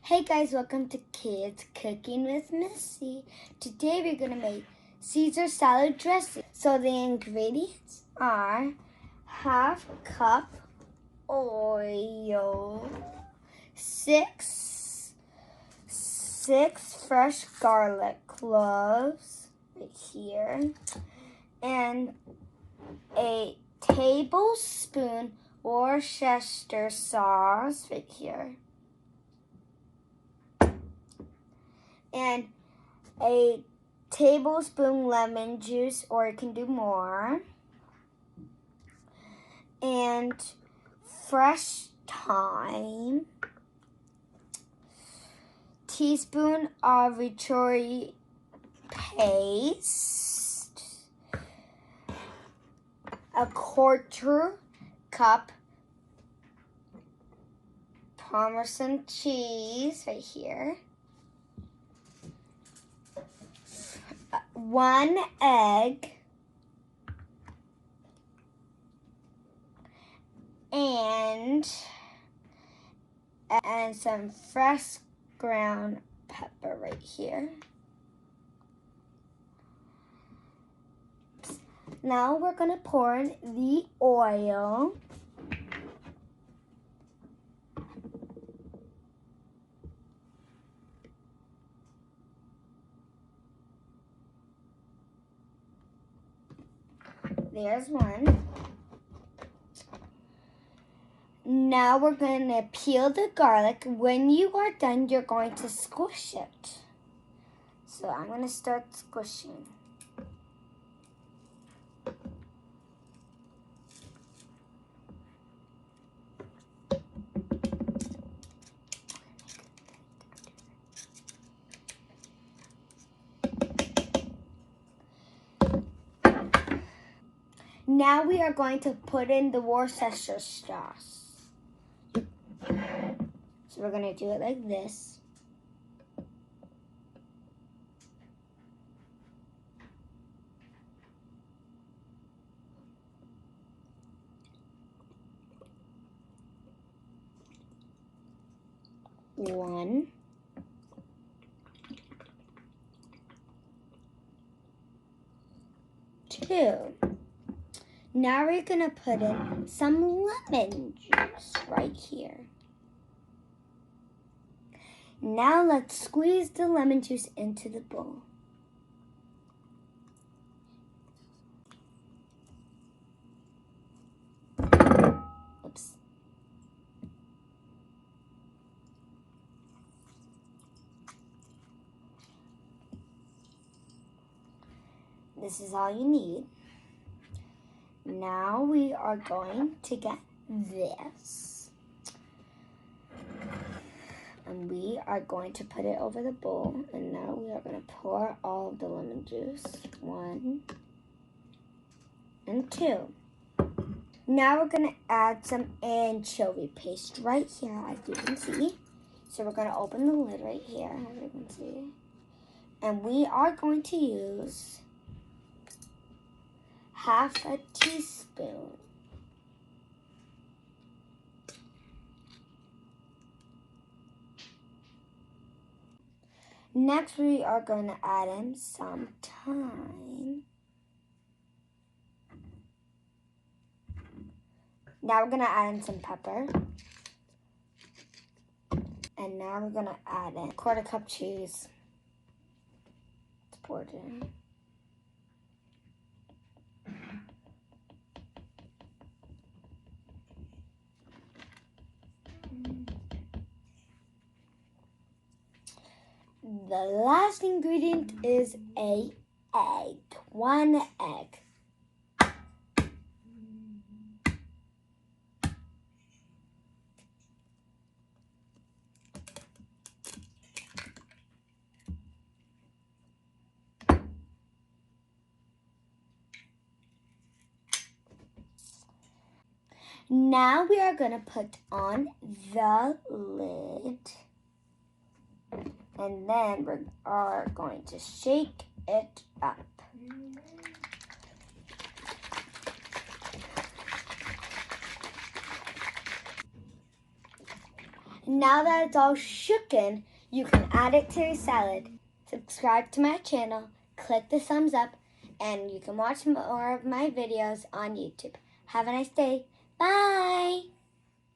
Hey guys, welcome to Kids Cooking with Missy. Today we're going to make Caesar salad dressing. So the ingredients are half cup oil, six fresh garlic cloves right here, and a tablespoon Worcestershire sauce right here, and a tablespoon lemon juice, or you can do more, and fresh thyme, teaspoon of anchovy paste, a quarter cup Parmesan cheese right here, 1 egg, and some fresh ground pepper right here. Now we're gonna pour in the oil. There's one. Now we're going to peel the garlic. When you are done, you're going to squish it. So I'm going to start squishing. Now we are going to put in the Worcestershire sauce. So we're going to do it like this. One. Two. Now we're going to put in some lemon juice right here. Now let's squeeze the lemon juice into the bowl. Oops. This is all you need. Now we are going to get this. And we are going to put it over the bowl. And now we are going to pour all of the lemon juice. 1 and 2. Now we're going to add some anchovy paste right here, as you can see. So we're going to open the lid right here, as you can see. And we are going to use half a teaspoon. Next, we are going to add in some thyme. Now we're going to add in some pepper. And now we're going to add in 1/4 cup cheese. Let's pour it in. The last ingredient is an egg. 1 egg. Now we are going to put on the lid. And then we are going to shake it up. Now that it's all shooken, you can add it to your salad. Subscribe to my channel, click the thumbs up, and you can watch more of my videos on YouTube. Have a nice day. Bye!